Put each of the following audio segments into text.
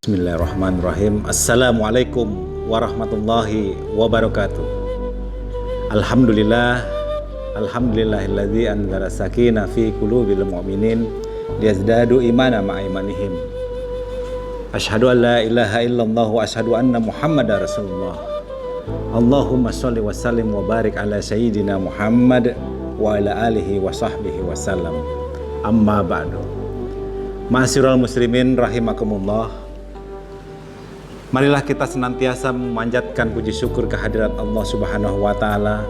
Bismillahirrahmanirrahim. Assalamualaikum warahmatullahi wabarakatuh. Alhamdulillahilladzi anzala sakinah fi qulubil mu'minin liyazdadu imana ma'a imanihim. Asyhadu an la ilaha illallah wa asyhadu anna Muhammadar Rasulullah. Allahumma sholli wa sallim wa barik ala sayyidina Muhammad wa ala alihi wa sahbihi wa sallam. Amma ba'du. Ma'asyiral muslimin rahimakumullah. Marilah kita senantiasa memanjatkan puji syukur kehadirat Allah Subhanahu wa Ta'ala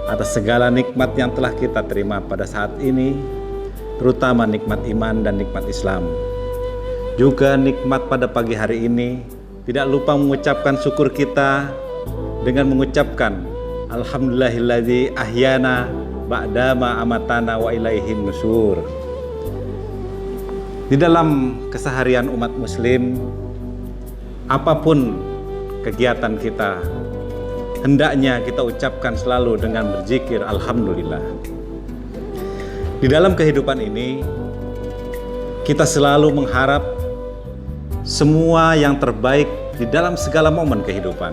atas segala nikmat yang telah kita terima pada saat ini, terutama nikmat iman dan nikmat Islam. Juga nikmat pada pagi hari ini, tidak lupa mengucapkan syukur kita dengan mengucapkan Alhamdulillahilladzi ahyana ba'dama amatana wa ilaihin nusyur. Di dalam keseharian umat muslim, apapun kegiatan kita, hendaknya kita ucapkan selalu dengan berzikir Alhamdulillah. Di dalam kehidupan ini, kita selalu mengharap semua yang terbaik di dalam segala momen kehidupan.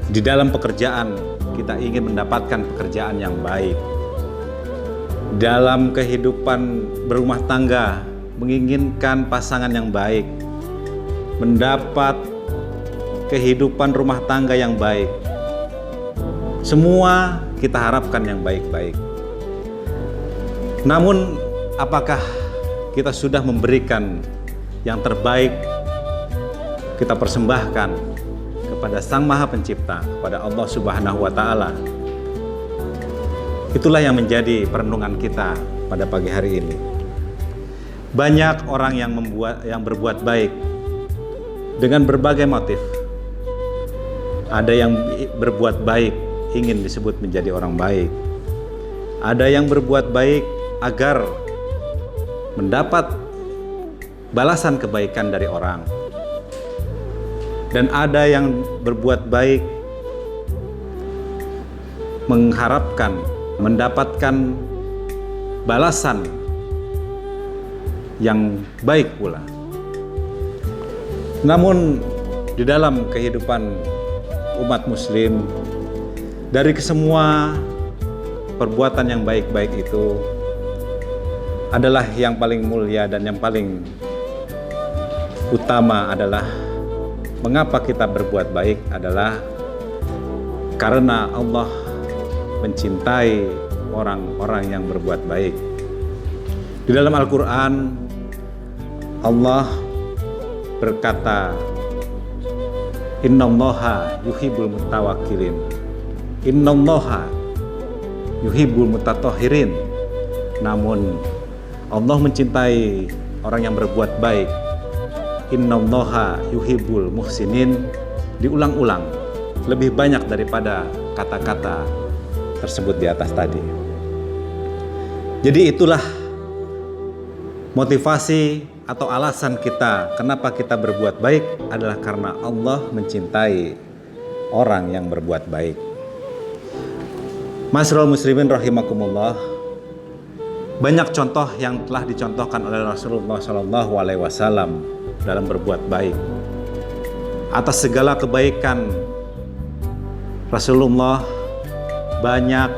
Di dalam pekerjaan, kita ingin mendapatkan pekerjaan yang baik. Dalam kehidupan berumah tangga, menginginkan pasangan yang baik, mendapat kehidupan rumah tangga yang baik. Semua kita harapkan yang baik-baik. Namun, apakah kita sudah memberikan yang terbaik? Kita persembahkan kepada Sang Maha Pencipta, kepada Allah Subhanahu wa Ta'ala. Itulah yang menjadi perenungan kita pada pagi hari ini. Banyak orang yang berbuat baik dengan berbagai motif. Ada yang berbuat baik ingin disebut menjadi orang baik. Ada yang berbuat baik agar mendapat balasan kebaikan dari orang. Dan ada yang berbuat baik mengharapkan mendapatkan balasan yang baik pula. Namun di dalam kehidupan umat muslim, dari kesemua perbuatan yang baik-baik itu adalah yang paling mulia dan yang paling utama adalah mengapa kita berbuat baik adalah karena Allah mencintai orang-orang yang berbuat baik. Di dalam Al-Quran, Allah berkata, Innallaha yuhibbul mutawakkilin, Innallaha yuhibbul mutatahhirin. Namun Allah mencintai orang yang berbuat baik. Innallaha yuhibbul muhsinin diulang-ulang lebih banyak daripada kata-kata tersebut di atas tadi. Jadi itulah motivasi atau alasan kita kenapa kita berbuat baik adalah karena Allah mencintai orang yang berbuat baik. Ma'asyiral muslimin rahimakumullah. Banyak contoh yang telah dicontohkan oleh Rasulullah SAW dalam berbuat baik. Atas segala kebaikan Rasulullah, banyak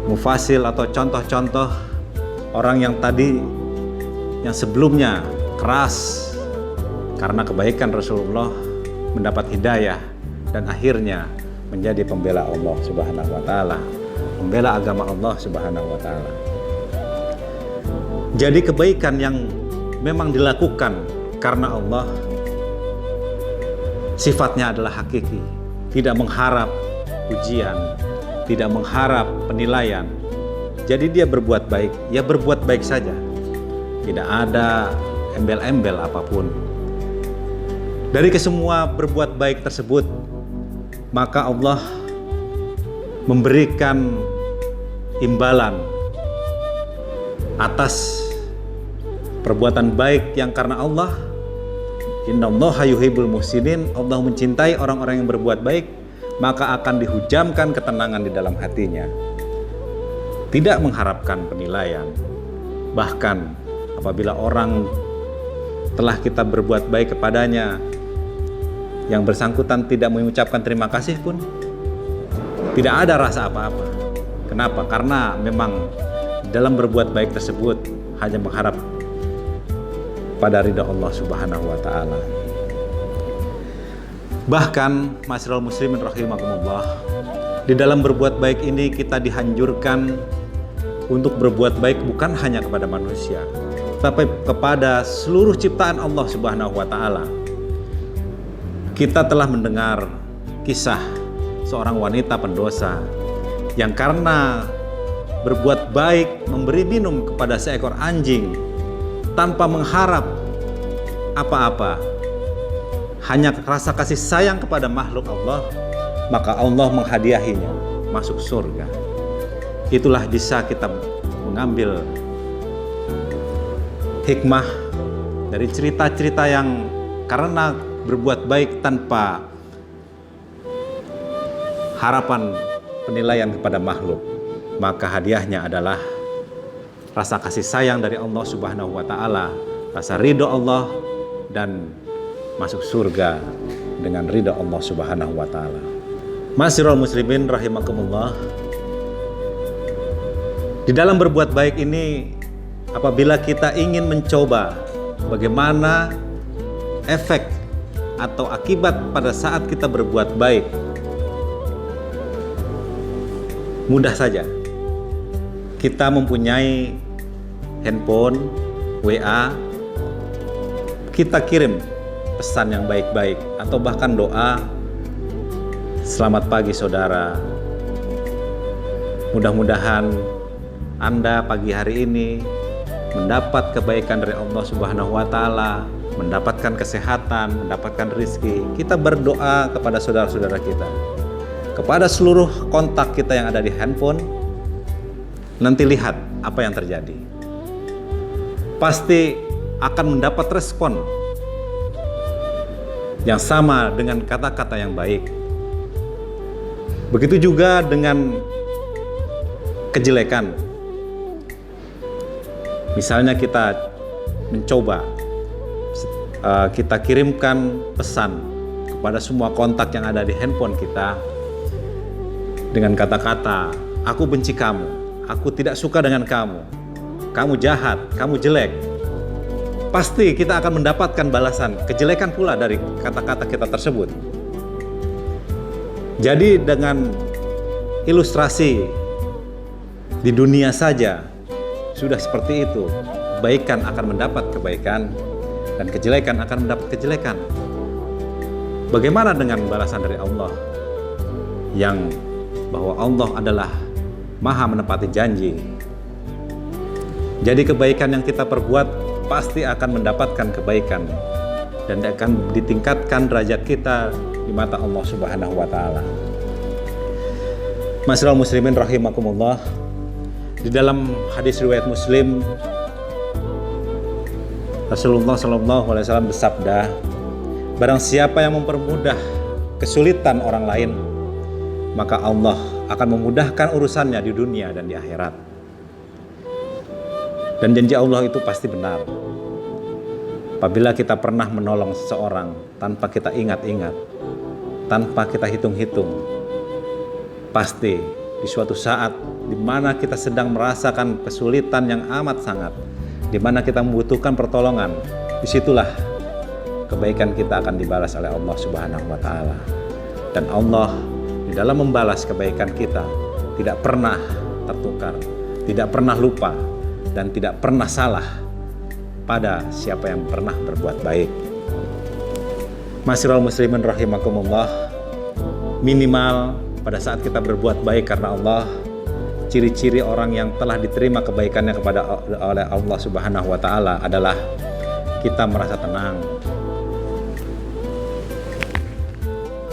mufasil atau contoh-contoh orang yang sebelumnya keras karena kebaikan Rasulullah mendapat hidayah dan akhirnya menjadi pembela Allah Subhanahu wa Ta'ala, pembela agama Allah Subhanahu wa Ta'ala. Jadi kebaikan yang memang dilakukan karena Allah sifatnya adalah hakiki, tidak mengharap pujian, tidak mengharap penilaian. Jadi dia berbuat baik, ya berbuat baik saja. Tidak ada embel-embel apapun. Dari kesemua berbuat baik tersebut, maka Allah memberikan imbalan atas perbuatan baik yang karena Allah. Innallaha yuhibbul muhsinin. Allah mencintai orang-orang yang berbuat baik, maka akan dihujamkan ketenangan di dalam hatinya. Tidak mengharapkan penilaian. Bahkan apabila orang setelah kita berbuat baik kepadanya, yang bersangkutan tidak mengucapkan terima kasih pun tidak ada rasa apa-apa. Kenapa? Karena memang dalam berbuat baik tersebut hanya mengharap pada ridha Allah Subhanahu wa taala. Bahkan ma'asyiral muslimin rahimakumullah, di dalam berbuat baik ini kita dianjurkan untuk berbuat baik bukan hanya kepada manusia, tapi kepada seluruh ciptaan Allah Subhanahu wa taala. Kita telah mendengar kisah seorang wanita pendosa yang karena berbuat baik memberi minum kepada seekor anjing tanpa mengharap apa-apa, hanya rasa kasih sayang kepada makhluk Allah, maka Allah menghadiahinya masuk surga. Itulah bisa kita mengambil hikmah dari cerita-cerita yang karena berbuat baik tanpa harapan penilaian kepada makhluk, maka hadiahnya adalah rasa kasih sayang dari Allah Subhanahu wa taala, rasa ridho Allah, dan masuk surga dengan ridha Allah Subhanahu wa taala. Ma'asyiral muslimin rahimakumullah, di dalam berbuat baik ini, apabila kita ingin mencoba bagaimana efek atau akibat pada saat kita berbuat baik, mudah saja. Kita mempunyai handphone, WA, kita kirim pesan yang baik-baik atau bahkan doa, selamat pagi saudara, mudah-mudahan Anda pagi hari ini mendapat kebaikan dari Allah Subhanahu wa taala, mendapatkan kesehatan, mendapatkan rezeki. Kita berdoa kepada saudara-saudara kita, kepada seluruh kontak kita yang ada di handphone. Nanti lihat apa yang terjadi. Pasti akan mendapat respon yang sama dengan kata-kata yang baik. Begitu juga dengan kejelekan. Misalnya kita mencoba, kita kirimkan pesan kepada semua kontak yang ada di handphone kita dengan kata-kata, aku benci kamu, aku tidak suka dengan kamu, kamu jahat, kamu jelek. Pasti kita akan mendapatkan balasan kejelekan pula dari kata-kata kita tersebut. Jadi dengan ilustrasi di dunia saja sudah seperti itu, kebaikan akan mendapat kebaikan dan kejelekan akan mendapat kejelekan. Bagaimana dengan balasan dari Allah yang bahwa Allah adalah Maha menepati janji. Jadi kebaikan yang kita perbuat pasti akan mendapatkan kebaikan dan akan ditingkatkan derajat kita di mata Allah Subhanahu wa taala. Ma'asyiral muslimin rahimakumullah, di dalam hadis riwayat Muslim, Rasulullah SAW bersabda, barang siapa yang mempermudah kesulitan orang lain, maka Allah akan memudahkan urusannya di dunia dan di akhirat. Dan janji Allah itu pasti benar. Apabila kita pernah menolong seseorang tanpa kita ingat-ingat, tanpa kita hitung-hitung, pasti di suatu saat di mana kita sedang merasakan kesulitan yang amat sangat, di mana kita membutuhkan pertolongan, disitulah kebaikan kita akan dibalas oleh Allah Subhanahu wa taala. Dan Allah di dalam membalas kebaikan kita tidak pernah tertukar, tidak pernah lupa, dan tidak pernah salah pada siapa yang pernah berbuat baik. Ma'asyiral muslimin rahimakumullah, minimal pada saat kita berbuat baik karena Allah, ciri-ciri orang yang telah diterima kebaikannya oleh Allah Subhanahu wa taala adalah kita merasa tenang.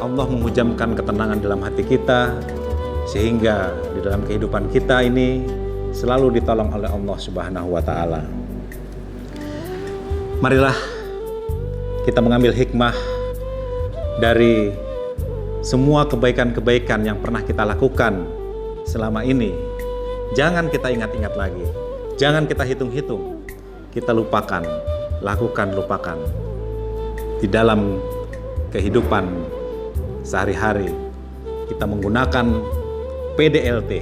Allah menghujamkan ketenangan dalam hati kita sehingga di dalam kehidupan kita ini selalu ditolong oleh Allah Subhanahu wa taala. Marilah kita mengambil hikmah dari semua kebaikan-kebaikan yang pernah kita lakukan selama ini. Jangan kita ingat-ingat lagi, jangan kita hitung-hitung, kita lupakan. lakukan, lupakan. Di dalam kehidupan sehari-hari kita menggunakan PDLT,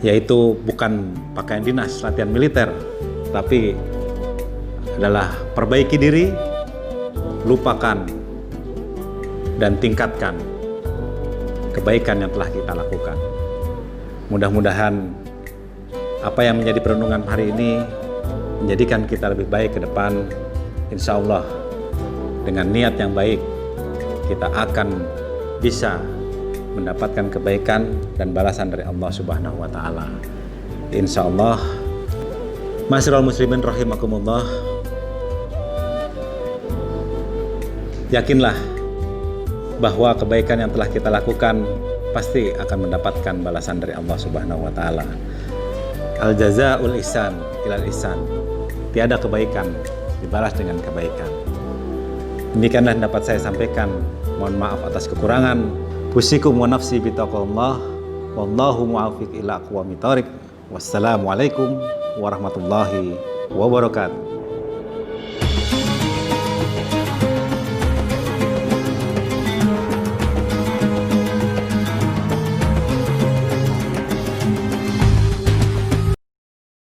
yaitu bukan pakaian dinas, latihan militer, tapi adalah perbaiki diri, lupakan, dan tingkatkan kebaikan yang telah kita lakukan. Mudah-mudahan apa yang menjadi perenungan hari ini menjadikan kita lebih baik ke depan. Insya Allah dengan niat yang baik kita akan bisa mendapatkan kebaikan dan balasan dari Allah Subhanahu wa Ta'ala. Insya Allah. Ma'asyiral muslimin rahimakumullah, yakinlah bahwa kebaikan yang telah kita lakukan pasti akan mendapatkan balasan dari Allah Subhanahu wa Ta'ala. Al jazaa'ul ihsan ilal ihsan. Tiada kebaikan dibalas dengan kebaikan. Demikianlah dapat saya sampaikan. Mohon maaf atas kekurangan. Usikum wa nafsi bitaqwallah. Wallahu muwaffiq ila aqwamit thoriq. Wassalamualaikum warahmatullahi wabarakatuh.